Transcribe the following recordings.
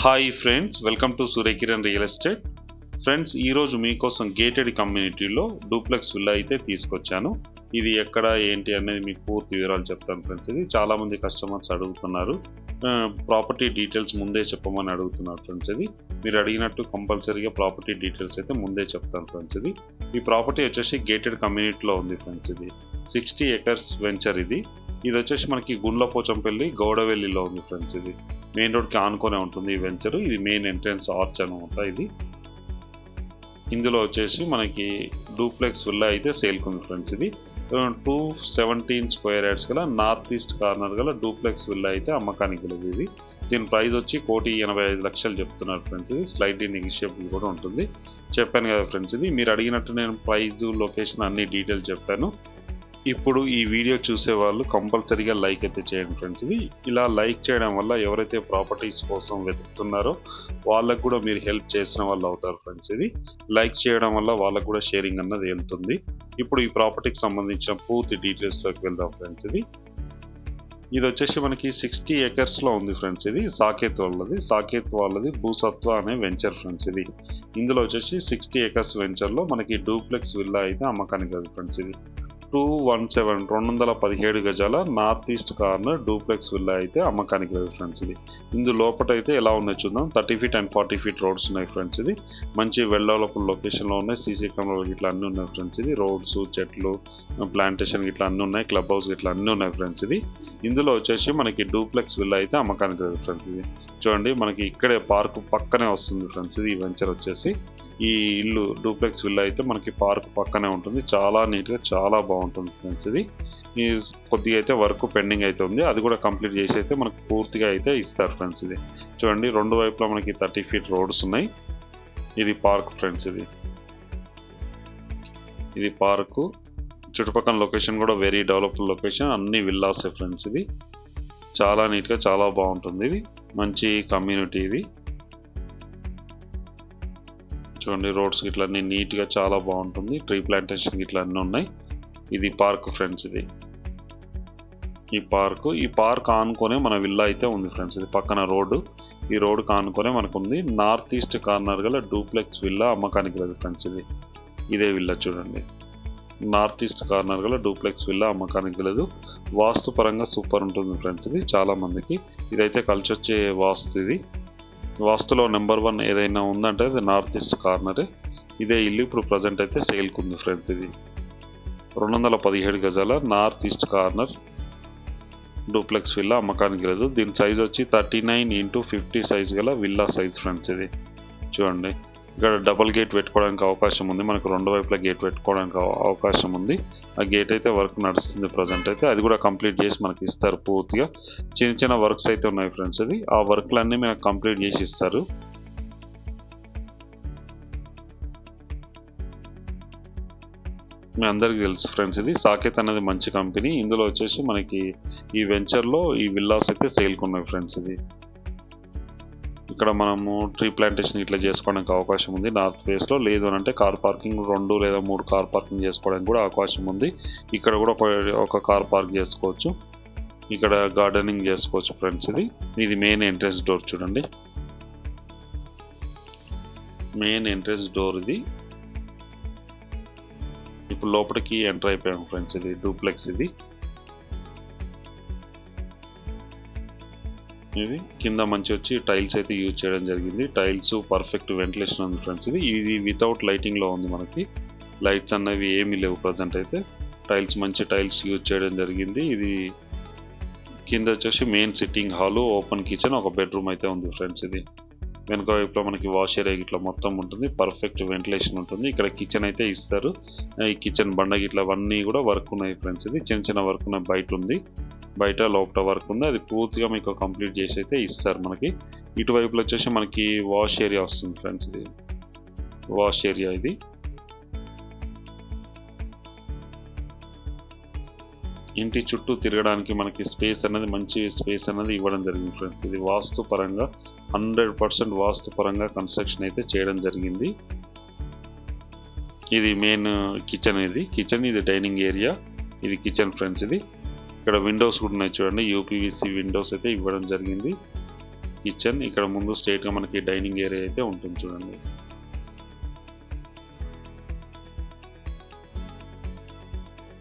Hi friends, welcome to Surya Kiran real estate. Friends, ఈరోజు మీకోసం gated కమ్యూనిటీలో డూప్లెక్స్ విల్లా అయితే తీసుకొచ్చాను. ఇది ఎక్కడ ఏంటి అనేది మీకు పూర్తి వివరాలు చెప్తాను ఫ్రెండ్స్. ఇది చాలామంది కస్టమర్స్ అడుగుతున్నారు, ప్రాపర్టీ డీటెయిల్స్ ముందే చెప్పమని అడుగుతున్నారు ఫ్రెండ్స్. ఇది మీరు అడిగినట్టు కంపల్సరీగా ప్రాపర్టీ డీటెయిల్స్ అయితే ముందే చెప్తాను ఫ్రెండ్స్. ఈ ప్రాపర్టీ వచ్చేసి గేటెడ్ కమ్యూనిటీలో ఉంది ఫ్రెండ్స్. ఇది 60 acres వెంచర్. ఇది వచ్చేసి మనకి గుండ్లపోచంపల్లి గౌడవెల్లిలో ఉంది ఫ్రెండ్స్. ఇది మెయిన్ రోడ్కి ఆనుకొనే ఉంటుంది ఈ వెంచరు. ఇది మెయిన్ ఎంట్రన్స్ ఆర్చ్ అనమాట. ఇది ఇందులో వచ్చేసి మనకి డూప్లెక్స్ విల్లా అయితే సేల్కి ఉంది ఫ్రెండ్స్. ఇది 217 స్క్వేర్ యార్డ్స్ గల నార్త్ ఈస్ట్ కార్నర్ గల డూప్లెక్స్ విల్లా అయితే అమ్మకానికి లేదు. ఇది దీని ప్రైస్ వచ్చి 1,85,00,000 చెప్తున్నారు ఫ్రెండ్స్. ఇది స్లైట్లీ నెగిషియబుల్ కూడా ఉంటుంది. చెప్పాను కదా ఫ్రెండ్స్, ఇది మీరు అడిగినట్టు నేను ప్రైస్, లొకేషన్ అన్ని డీటెయిల్స్ చెప్పాను. ఇప్పుడు ఈ వీడియో చూసే వాళ్ళు కంపల్సరీగా లైక్ అయితే చేయండి ఫ్రెండ్స్. ఇది ఇలా లైక్ చేయడం వల్ల ఎవరైతే ప్రాపర్టీస్ కోసం వెతుకుతున్నారో వాళ్ళకు కూడా మీరు హెల్ప్ చేసిన వాళ్ళు అవుతారు ఫ్రెండ్స్. ఇది లైక్ చేయడం వల్ల వాళ్ళకు కూడా షేరింగ్ అన్నది వెళ్తుంది. ఇప్పుడు ఈ ప్రాపర్టీకి సంబంధించిన పూర్తి డీటెయిల్స్లోకి వెళ్దాం ఫ్రెండ్స్. ఇది వచ్చేసి మనకి 60 acresలో ఉంది ఫ్రెండ్స్. ఇది సాకేత్ వాళ్ళది భూసత్వ అనే వెంచర్ ఫ్రెండ్స్. ఇది ఇందులో వచ్చేసి 60 acres వెంచర్లో మనకి డూప్లెక్స్ విల్లా అయితే అమ్మకానికి లేదు ఫ్రెండ్స్. ఇది 217 గజాల north east corner duplex villa అయితే అమ్మకానికి లేదు ఫ్రెండ్స్. ఇది ఇందు లోపల అయితే ఎలా ఉన్నాయి చూద్దాం. 30 feet and 40 feet రోడ్స్ ఉన్నాయి ఫ్రెండ్స్. ఇది మంచి వెల్ డెవలప్డ్ లొకేషన్లో ఉన్నాయి. సీసీ కెమెరాలు ఇట్లా అన్నీ ఉన్నాయి ఫ్రెండ్స్. ఇది రోడ్స్, చెట్లు, ప్లాంటేషన్ ఇట్లా అన్నీ ఉన్నాయి. క్లబ్ హౌస్ ఇట్లా అన్నీ ఉన్నాయి ఫ్రెండ్స్. ఇది ఇందులో వచ్చేసి మనకి డూప్లెక్స్ విల్లా అయితే అమ్మకానికి లేదు ఫ్రెండ్స్. ఇది చూడండి, మనకి ఇక్కడే పార్క్ పక్కనే వస్తుంది ఫ్రెండ్స్. ఇది వెంచర్ వచ్చేసి ఈ ఇల్లు డూప్లెక్స్ విల్లా అయితే మనకి పార్క్ పక్కనే ఉంటుంది. చాలా నీట్గా చాలా బాగుంటుంది ఫ్రెండ్స్. ఇది కొద్దిగా అయితే వర్క్ పెండింగ్ అయితే ఉంది. అది కూడా కంప్లీట్ చేసి అయితే మనకు పూర్తిగా అయితే ఇస్తారు ఫ్రెండ్స్. ఇది చూడండి, రెండు వైపులా మనకి 30 feet రోడ్స్ ఉన్నాయి. ఇది పార్క్ ఫ్రెండ్స్. ఇది పార్కు. చుట్టుపక్కల లొకేషన్ కూడా వెరీ డెవలప్డ్ లొకేషన్, అన్ని విల్లాసే ఫ్రెండ్స్. ఇది చాలా నీట్గా చాలా బాగుంటుంది. ఇది మంచి కమ్యూనిటీ. ఇది చూడండి, రోడ్స్ ఇట్లా అన్ని నీట్గా చాలా బాగుంటుంది. ట్రీ ప్లాంటేషన్ ఇట్లా అన్నీ ఉన్నాయి. ఇది పార్క్ ఫ్రెండ్స్. ఇది ఈ పార్క్ ఆనుకొనే మన విల్లా అయితే ఉంది ఫ్రెండ్స్. ఇది పక్కన రోడ్డు, ఈ రోడ్డుకి ఆనుకొనే మనకు ఉంది. నార్త్ ఈస్ట్ కార్నర్ గల డూప్లెక్స్ విల్లా అమ్మకానికి లేదు ఫ్రెండ్స్. ఇదే విల్లా చూడండి, నార్త్ ఈస్ట్ కార్నర్ గల డూప్లెక్స్ విల్లా అమ్మకానికి లేదు. వాస్తు పరంగా సూపర్ ఉంటుంది ఫ్రెండ్స్. ఇది చాలా మందికి ఇదైతే కలిసి వచ్చే వాస్తు. ఇది వాస్తులో నెంబర్ 1 ఏదైనా ఉందంటే అది నార్త్ ఈస్ట్ కార్నరే. ఇదే ఇల్లు ఇప్పుడు ప్రజెంట్ అయితే సేల్కి ఉంది ఫ్రెండ్స్. ఇది 217 గజాల north east corner duplex villa అమ్మకానికి లేదు. దీని సైజ్ వచ్చి 39 x 50 సైజ్ గల విల్లా సైజ్ ఫ్రెండ్స్. ఇది చూడండి, ఇక్కడ డబుల్ గేట్ పెట్టుకోవడానికి అవకాశం ఉంది. మనకు రెండు వైపులా గేట్ పెట్టుకోవడానికి అవకాశం ఉంది. ఆ గేట్ అయితే వర్క్ నడుస్తుంది ప్రజెంట్ అయితే. అది కూడా కంప్లీట్ చేసి మనకి ఇస్తారు పూర్తిగా. చిన్న చిన్న వర్క్స్ అయితే ఉన్నాయి ఫ్రెండ్స్. అది ఆ వర్క్లన్నీ మనకు కంప్లీట్ చేసి ఇస్తారు. మీ అందరికీ తెలుసు ఫ్రెండ్స్, ఇది సాకేత్ అనేది మంచి కంపెనీ. ఇందులో వచ్చేసి మనకి ఈ వెంచర్లో ఈ విల్లాస్ అయితే సేల్కి ఉన్నాయి ఫ్రెండ్స్. ఇది ఇక్కడ మనము ట్రీ ప్లాంటేషన్ ఇట్లా చేసుకోవడానికి అవకాశం ఉంది నార్త్ ఫేస్లో. లేదు అని అంటే కార్ పార్కింగ్ 2 లేదా 3 కార్ పార్కింగ్ చేసుకోవడానికి కూడా అవకాశం ఉంది. ఇక్కడ కూడా ఒక కార్ పార్క్ చేసుకోవచ్చు. ఇక్కడ గార్డెనింగ్ చేసుకోవచ్చు ఫ్రెండ్స్. ఇది మెయిన్ ఎంట్రన్స్ డోర్ చూడండి, మెయిన్ ఎంట్రన్స్ డోర్. ఇది ఇప్పుడు లోపలికి ఎంటర్ అయిపోయాము ఫ్రెండ్స్. ఇది డూప్లెక్స్. ఇది కింద మంచి వచ్చి టైల్స్ అయితే యూజ్ చేయడం జరిగింది. టైల్స్ పర్ఫెక్ట్ వెంటిలేషన్ ఉంది ఫ్రెండ్స్. ఇది వితౌట్ లైటింగ్లో ఉంది. మనకి లైట్స్ అన్నవి ఏమీ లేవు ప్రజెంట్ అయితే. టైల్స్ మంచి టైల్స్ యూజ్ చేయడం జరిగింది. ఇది కింద వచ్చేసి main sitting hall, open kitchen, ఒక బెడ్రూమ్ అయితే ఉంది ఫ్రెండ్స్. ఇది వెనుక వైపులో మనకి వాష్ ఏరియా ఇట్లా మొత్తం ఉంటుంది. పర్ఫెక్ట్ వెంటిలేషన్ ఉంటుంది. ఇక్కడ కిచెన్ అయితే ఇస్తారు. ఈ కిచెన్ బండ ఇట్లా అవన్నీ కూడా వర్క్ ఉన్నాయి ఫ్రెండ్స్. ఇది చిన్న చిన్న వర్క్ ఉన్నాయి. బయట ఉంది, బయట లోపల వర్క్ ఉంది. అది పూర్తిగా మీకు కంప్లీట్ చేసి అయితే ఇస్తారు మనకి. ఇటువైపులో వచ్చేసి మనకి వాష్ ఏరియా వస్తుంది ఫ్రెండ్స్. ఇది వాష్ ఏరియా. ఇది ఇంటి చుట్టూ తిరగడానికి మనకి స్పేస్ అనేది మంచి స్పేస్ అనేది ఇవ్వడం జరిగింది ఫ్రెండ్స్. ఇది వాస్తు పరంగా 100% వాస్తు పరంగా కన్స్ట్రక్షన్ అయితే చేయడం జరిగింది. ఇది మెయిన్ కిచెన్. ఇది డైనింగ్ ఏరియా. ఇది కిచెన్ ఫ్రెండ్స్. ఇది ఇక్కడ విండోస్ కూడా ఉన్నాయి చూడండి. యూపీవీసీ విండోస్ అయితే ఇవ్వడం జరిగింది. కిచెన్, ఇక్కడ ముందు స్ట్రైట్గా మనకి డైనింగ్ ఏరియా అయితే ఉంటుంది చూడండి.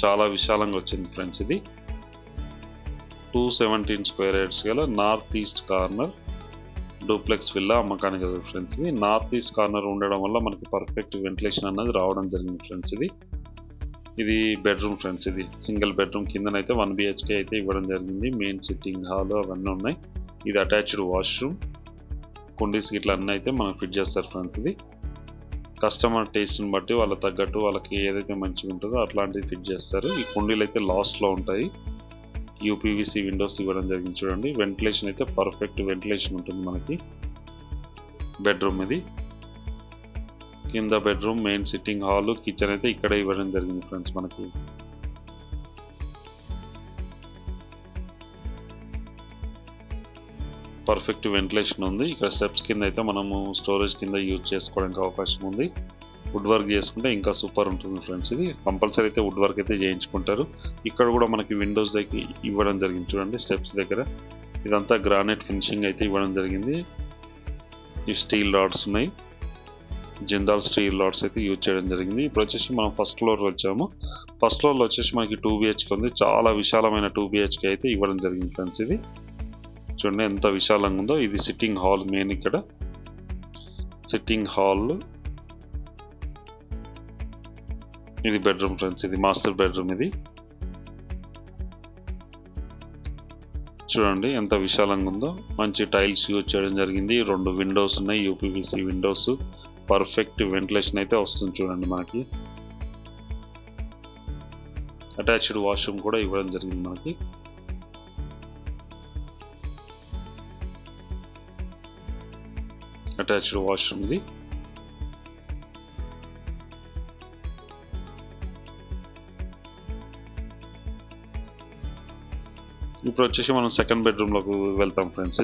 చాలా విశాలంగా వచ్చింది ఫ్రెండ్స్. ఇది 217 స్క్వేర్ యార్డ్స్ గల north east corner duplex villa అమ్మకానికి కదా ఫ్రెండ్స్. ఇది నార్త్ ఈస్ట్ కార్నర్ ఉండడం వల్ల మనకి పర్ఫెక్ట్ వెంటిలేషన్ అన్నది రావడం జరిగింది ఫ్రెండ్స్. ఇది బెడ్రూమ్ ఫ్రెండ్స్. ఇది సింగిల్ బెడ్రూమ్, కిందనైతే 1 BHK అయితే ఇవ్వడం జరిగింది. మెయిన్ సిట్టింగ్ హాల్ అవన్నీ ఉన్నాయి. ఇది అటాచ్డ్ వాష్రూమ్, కుండీస్ ఇట్లా అన్నీ అయితే మనం ఫిట్ చేస్తారు ఫ్రెండ్స్. ఇది కస్టమర్ టేస్ట్ని బట్టి వాళ్ళకి తగ్గట్టు వాళ్ళకి ఏదైతే మంచిగా ఉంటుందో అట్లాంటివి ఫిట్ చేస్తారు. ఈ కుండీలు అయితే లాస్ట్లో ఉంటాయి. UPVC విండోస్ ఇవ్వడం జరిగింది చూడండి. వెంటిలేషన్ అయితే పర్ఫెక్ట్ వెంటిలేషన్ ఉంటుంది మనకి. బెడ్రూమ్ ఇది, కింద bedroom, main sitting hall, kitchen అయితే ఇక్కడే ఇవ్వడం జరిగింది ఫ్రెండ్స్ మనకి. పర్ఫెక్ట్ వెంటిలేషన్ ఉంది. ఇక్కడ స్టెప్స్ కింద అయితే మనము స్టోరేజ్ కింద యూజ్ చేసుకోవడానికి అవకాశం ఉంది. వుడ్ వర్క్ చేసుకుంటే ఇంకా సూపర్ ఉంటుంది ఫ్రెండ్స్. ఇది కంపల్సరీ అయితే వుడ్ వర్క్ అయితే చేయించుకుంటారు. ఇక్కడ కూడా మనకి విండోస్ దగ్గర ఇవ్వడం జరిగింది చూడండి. స్టెప్స్ దగ్గర ఇదంతా గ్రానైట్ ఫినిషింగ్ అయితే ఇవ్వడం జరిగింది. ఈ స్టీల్ రాడ్స్ ఉన్నాయి, జిందాల్ స్టీల్ రాడ్స్ అయితే యూజ్ చేయడం జరిగింది. ఇప్పుడు వచ్చేసి మనం ఫస్ట్ ఫ్లోర్లో వచ్చాము. ఫస్ట్ ఫ్లోర్లో వచ్చేసి మనకి 2 BHK ఉంది. చాలా విశాలమైన 2 BHK అయితే ఇవ్వడం జరిగింది ఫ్రెండ్స్. ఇది చూడండి ఎంత విశాలంగా ఉందో. ఇది సిట్టింగ్ హాల్, మెయిన్ ఇక్కడ సిట్టింగ్ హాల్. ఇది బెడ్రూమ్ ఫ్రెండ్స్. ఇది మాస్టర్ బెడ్రూమ్. ఇది చూడండి ఎంత విశాలంగా ఉందో. మంచి టైల్స్ యూజ్ చేయడం జరిగింది. 2 విండోస్ ఉన్నాయి, UPVC విండోస్. పర్ఫెక్ట్ వెంటిలేషన్ అయితే వస్తుంది చూడండి మనకి. అటాచ్డ్ వాష్రూమ్ కూడా ఇవ్వడం జరిగింది మనకి. అటాచ్డ్ వాష్రూమ్ ఇది. ఇప్పుడు వచ్చేసి మనం సెకండ్ బెడ్రూమ్లోకి వెళ్తాం ఫ్రెండ్స్.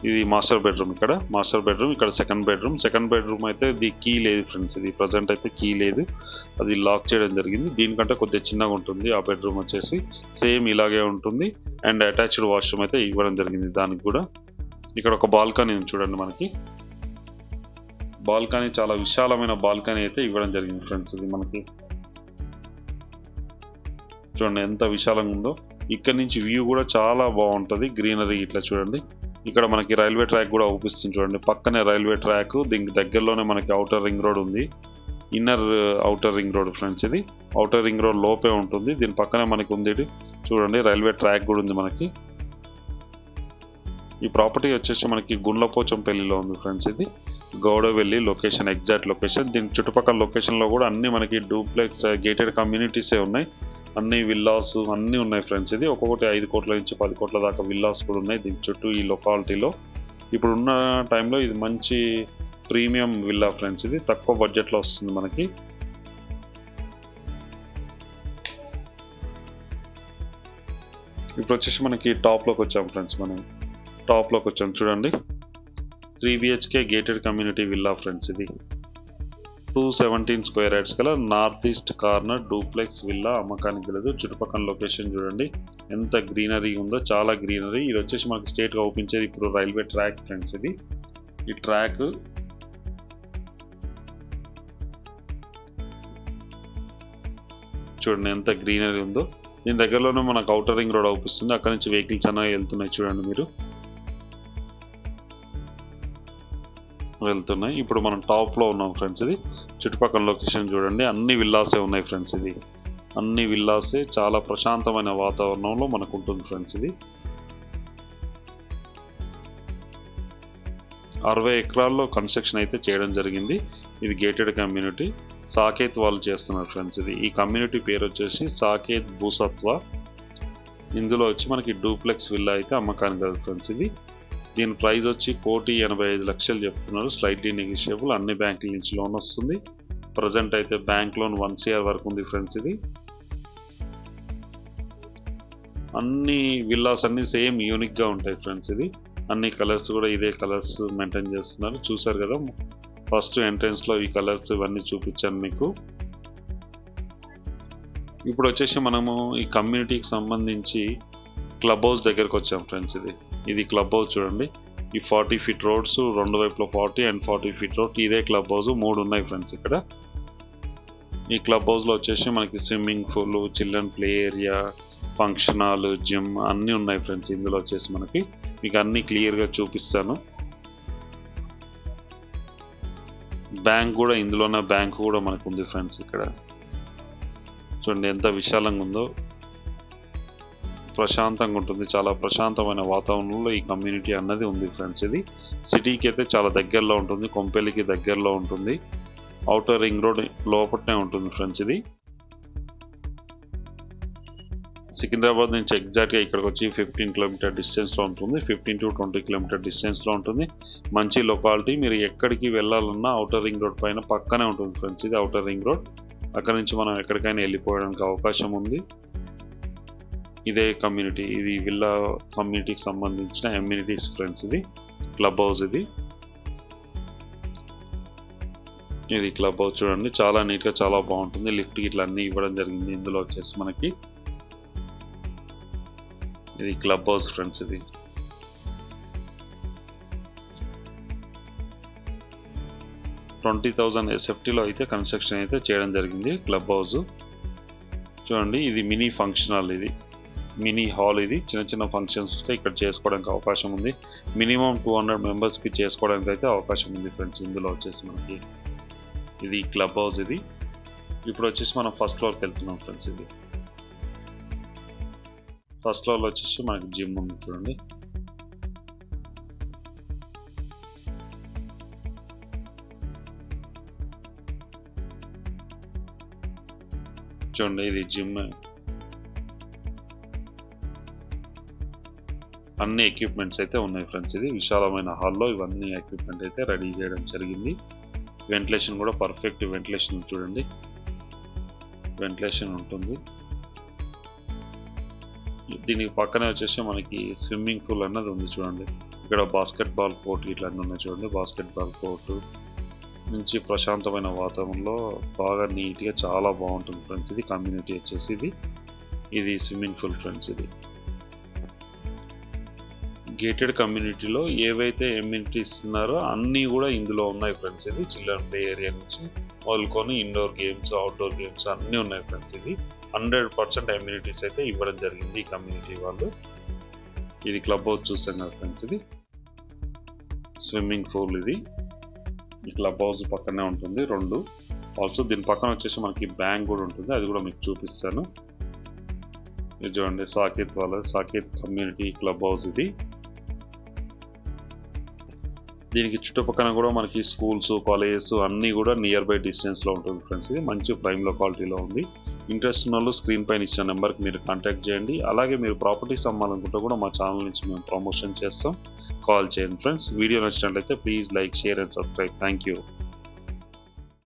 ఇది మాస్టర్ బెడ్రూమ్. ఇక్కడ మాస్టర్ బెడ్రూమ్, ఇక్కడ సెకండ్ బెడ్రూమ్. సెకండ్ బెడ్రూమ్ అయితే ఇది కీ లేదు ఫ్రెండ్స్. ఇది ప్రజెంట్ అయితే కీ లేదు, అది లాక్ చేయడం జరిగింది. దీనికంటే కొద్దిగా చిన్నగా ఉంటుంది. ఆ బెడ్రూమ్ వచ్చేసి సేమ్ ఇలాగే ఉంటుంది. అండ్ అటాచ్డ్ వాష్రూమ్ అయితే ఇవ్వడం జరిగింది దానికి కూడా. ఇక్కడ ఒక బాల్కనీ ఉంది చూడండి మనకి. బాల్కనీ చాలా విశాలమైన బాల్కనీ అయితే ఇవ్వడం జరిగింది ఫ్రెండ్స్. ఇది మనకి చూడండి ఎంత విశాలంగా ఉందో. ఇక్కడ నుంచి వ్యూ కూడా చాలా బాగుంటుంది, గ్రీనరీ ఇట్లా చూడండి. ఇక్కడ మనకి రైల్వే ట్రాక్ కూడా అవుపిస్తుంది చూడండి. పక్కనే రైల్వే ట్రాక్, దీనికి దగ్గరలోనే మనకి అవుటర్ రింగ్ రోడ్ ఉంది. Inner outer ring road friends. ఇది అవుటర్ రింగ్ రోడ్ లోపే ఉంటుంది. దీని పక్కనే మనకి ఉంది చూడండి రైల్వే ట్రాక్ కూడా ఉంది మనకి. ఈ ప్రాపర్టీ వచ్చేసి మనకి గుండ్లపోచంపల్లిలో ఉంది ఫ్రెండ్స్. ఇది గౌడవెల్లి లొకేషన్, ఎగ్జాక్ట్ లొకేషన్. దీని చుట్టుపక్కల లొకేషన్లో కూడా అన్ని మనకి డూప్లెక్స్ గేటెడ్ కమ్యూనిటీసే ఉన్నాయి. అన్ని విల్లాస్ అన్నీ ఉన్నాయి ఫ్రెండ్స్. ఇది ఒక్కొక్కటి 5 కోట్ల నుంచి 10 కోట్ల దాకా విల్లాస్ కూడా ఉన్నాయి దీని చుట్టూ ఈ లొకాలిటీలో. ఇప్పుడున్న టైంలో ఇది మంచి ప్రీమియం విల్లా ఫ్రెండ్స్. ఇది తక్కువ బడ్జెట్లో వస్తుంది మనకి. ఇప్పుడు వచ్చేసి మనకి టాప్లోకి వచ్చాం ఫ్రెండ్స్. మనం టాప్లోకి వచ్చాం చూడండి. 3 BHK gated community villa friends. ఇది 217 స్క్వేర్ యార్డ్స్ గల north east corner duplex villa అమ్మకానికి లేదు. చుట్టుపక్కల లొకేషన్ చూడండి ఎంత గ్రీనరీ ఉందో, చాలా గ్రీనరీ. ఇది వచ్చేసి మనకి స్ట్రేట్గా ఓపించేది ఇప్పుడు రైల్వే ట్రాక్ ఫ్రెండ్స్. ఇది ఈ ట్రాక్ చూడండి ఎంత గ్రీనరీ ఉందో. దీని దగ్గరలోనే మనకు అవుటర్ రింగ్ రోడ్ అవుపిస్తుంది. అక్కడ నుంచి వెహికల్స్ అనేవి వెళ్తున్నాయి చూడండి మీరు, వెళ్తున్నాయి. ఇప్పుడు మనం టాప్లో ఉన్నాం ఫ్రెండ్స్. ఇది చుట్టుపక్కల లొకేషన్ చూడండి అన్ని విల్లాసే ఉన్నాయి ఫ్రెండ్స్. ఇది అన్ని విల్లాసే, చాలా ప్రశాంతమైన వాతావరణంలో మనకు ఉంటుంది ఫ్రెండ్స్. ఇది 60 ఎకరాల్లో కన్స్ట్రక్షన్ అయితే చేయడం జరిగింది. ఇది గేటెడ్ కమ్యూనిటీ, సాకేత్ వాళ్ళు చేస్తున్నారు ఫ్రెండ్స్. ఇది ఈ కమ్యూనిటీ పేరు వచ్చేసి సాకేత్ భూసత్వ. ఇందులో వచ్చి మనకి డూప్లెక్స్ విల్లా అయితే అమ్మకానికి కదా ఫ్రెండ్స్. ఇది దీని ప్రైస్ వచ్చి 1,85,00,000 చెప్తున్నారు. Slightly negotiable. అన్ని బ్యాంకుల నుంచి లోన్ వస్తుంది. ప్రజెంట్ అయితే బ్యాంక్ లోన్ 1 CR వరకు ఉంది ఫ్రెండ్స్. ఇది అన్ని విల్లాస్ అన్ని సేమ్ యూనిక్గా ఉంటాయి ఫ్రెండ్స్. ఇది అన్ని కలర్స్ కూడా ఇదే కలర్స్ మెయింటైన్ చేస్తున్నారు. చూసారు కదా ఫస్ట్ ఎంట్రన్స్లో ఈ కలర్స్ ఇవన్నీ చూపించాను మీకు. ఇప్పుడు వచ్చేసి మనము ఈ కమ్యూనిటీకి సంబంధించి క్లబ్ హౌస్ దగ్గరకు వచ్చాం ఫ్రెండ్స్. ఇది క్లబ్ హౌస్ చూడండి ఈ 40 feet roads, 2 వైపులో 40 and 40 feet road. ఇదే క్లబ్ హౌస్ 3 ఉన్నాయి ఫ్రెండ్స్ ఇక్కడ. ఈ క్లబ్ హౌస్లో వచ్చేసి మనకి swimming pool, children play area, function hall, gym అన్నీ ఉన్నాయి ఫ్రెండ్స్. ఇందులో వచ్చేసి మీకు అన్నీ క్లియర్గా చూపిస్తాను. బ్యాంక్ కూడా ఇందులోనే బ్యాంక్ కూడా మనకు ఉంది ఫ్రెండ్స్. ఇక్కడ చూడండి ఎంత విశాలంగా ఉందో, ప్రశాంతంగా ఉంటుంది. చాలా ప్రశాంతమైన వాతావరణంలో ఈ కమ్యూనిటీ అన్నది ఉంది ఫ్రెండ్స్. ఇది సిటీకి అయితే చాలా దగ్గరలో ఉంటుంది, కొంపెల్లికి దగ్గరలో ఉంటుంది. ఔటర్ రింగ్ రోడ్ లోపలనే ఉంటుంది ఫ్రెండ్స్. ఇది సికింద్రాబాద్ నుంచి ఎగ్జాక్ట్గా ఇక్కడికి వచ్చి 15 కిలోమీటర్ డిస్టెన్స్లో ఉంటుంది. 15 to 20 కిలోమీటర్ డిస్టెన్స్లో ఉంటుంది. మంచి లొకాలిటీ. మీరు ఎక్కడికి వెళ్ళాలన్నా ఔటర్ రింగ్ రోడ్ పైన పక్కనే ఉంటుంది ఫ్రెండ్స్. ఇది ఔటర్ రింగ్ రోడ్. అక్కడ నుంచి మనం ఎక్కడికైనా వెళ్ళిపోవడానికి అవకాశం ఉంది. ఇదే కమ్యూనిటీ, ఇది విల్లా కమ్యూనిటీకి సంబంధించిన ఎమ్యూనిటీస్ ఫ్రెండ్స్. ఇది క్లబ్ హౌస్. ఇది క్లబ్ హౌస్ చూడండి, చాలా నీట్గా చాలా బాగుంటుంది. లిఫ్ట్ ఇట్లా అన్నీ ఇవ్వడం జరిగింది. ఇందులో వచ్చేసి మనకి ఇది క్లబ్ హౌస్ ఫ్రెండ్స్. ఇది 20,000 SFTలో అయితే కన్స్ట్రక్షన్ అయితే చేయడం జరిగింది క్లబ్ హౌస్. చూడండి ఇది మినీ ఫంక్షన్ హాల్, ఇది మినీ హాల్. ఇది చిన్న చిన్న ఫంక్షన్స్ వస్తే ఇక్కడ చేసుకోవడానికి అవకాశం ఉంది. మినిమం 200 మెంబర్స్కి చేసుకోవడానికి అయితే అవకాశం ఉంది ఫ్రెండ్స్. ఇందులో వచ్చేసి మనకి ఇది క్లబ్ హౌస్. ఇది ఇప్పుడు వచ్చేసి మనం ఫస్ట్ ఫ్లోర్కి వెళ్తున్నాం ఫ్రెండ్స్. ఇది ఫస్ట్ ఫ్లోర్లో వచ్చేసి మనకి జిమ్ ఉంది చూడండి. చూడండి ఇది జిమ్. అన్ని ఎక్విప్మెంట్స్ అయితే ఉన్నాయి ఫ్రెండ్స్. ఇది విశాలమైన హాల్లో ఇవన్నీ ఎక్విప్మెంట్ అయితే రెడీ చేయడం జరిగింది. వెంటిలేషన్ కూడా పర్ఫెక్ట్ వెంటిలేషన్ చూడండి, వెంటిలేషన్ ఉంటుంది. దీనికి పక్కనే వచ్చేసి మనకి స్విమ్మింగ్ పూల్ అన్నది ఉంది చూడండి. ఇక్కడ బాస్కెట్బాల్ కోర్ట్ ఇట్లా అన్నీ ఉన్నాయి చూడండి. బాస్కెట్బాల్ కోర్టు నుంచి ప్రశాంతమైన వాతావరణంలో బాగా నీట్గా చాలా బాగుంటుంది ఫ్రెండ్స్. ఇది కమ్యూనిటీ వచ్చేసి ఇది స్విమ్మింగ్ పూల్ ఫ్రెండ్స్. ఇది గేటెడ్ కమ్యూనిటీలో ఏవైతే ఎమ్యూనిటీస్ ఉన్నారో అన్నీ కూడా ఇందులో ఉన్నాయి ఫ్రెండ్స్. ఇది చిల్డ్రన్ ప్లే ఏరియా నుంచి మొదలుకొని ఇండోర్ గేమ్స్, అవుట్డోర్ గేమ్స్ అన్నీ ఉన్నాయి ఫ్రెండ్స్. ఇది 100% ఎమ్యూనిటీస్ అయితే ఇవ్వడం జరిగింది ఈ కమ్యూనిటీ వాళ్ళు. ఇది క్లబ్ హౌస్ చూసాం కదా ఫ్రెండ్స్. ఇది స్విమ్మింగ్ పూల్. ఇది ఈ క్లబ్ హౌస్ పక్కనే ఉంటుంది 2. ఆల్సో దీని పక్కన వచ్చేసి మనకి బ్యాంక్ కూడా ఉంటుంది, అది కూడా మీకు చూపిస్తాను. ఇది చూడండి సాకేత్ వాళ్ళ సాకేత్ కమ్యూనిటీ క్లబ్ హౌస్. ఇది దీనికి చుట్టుపక్కల కూడా మనకి స్కూల్స్, కాలేజెస్ అన్నీ కూడా నియర్ బై డిస్టెన్స్లో ఉంటుంది ఫ్రెండ్స్. ఇది మంచి ప్రైమ్ లొకాలిటీలో ఉంది. ఇంట్రెస్ట్ ఉన్న వాళ్ళు స్క్రీన్ పైన ఇచ్చిన నెంబర్కి మీరు కాంటాక్ట్ చేయండి. అలాగే మీరు ప్రాపర్టీస్ అమ్మాలనుకుంటే కూడా మా ఛానల్ నుంచి మేము ప్రమోషన్ చేస్తాం, కాల్ చేయండి ఫ్రెండ్స్. వీడియో నచ్చినట్లయితే please like, share and subscribe. Thank you.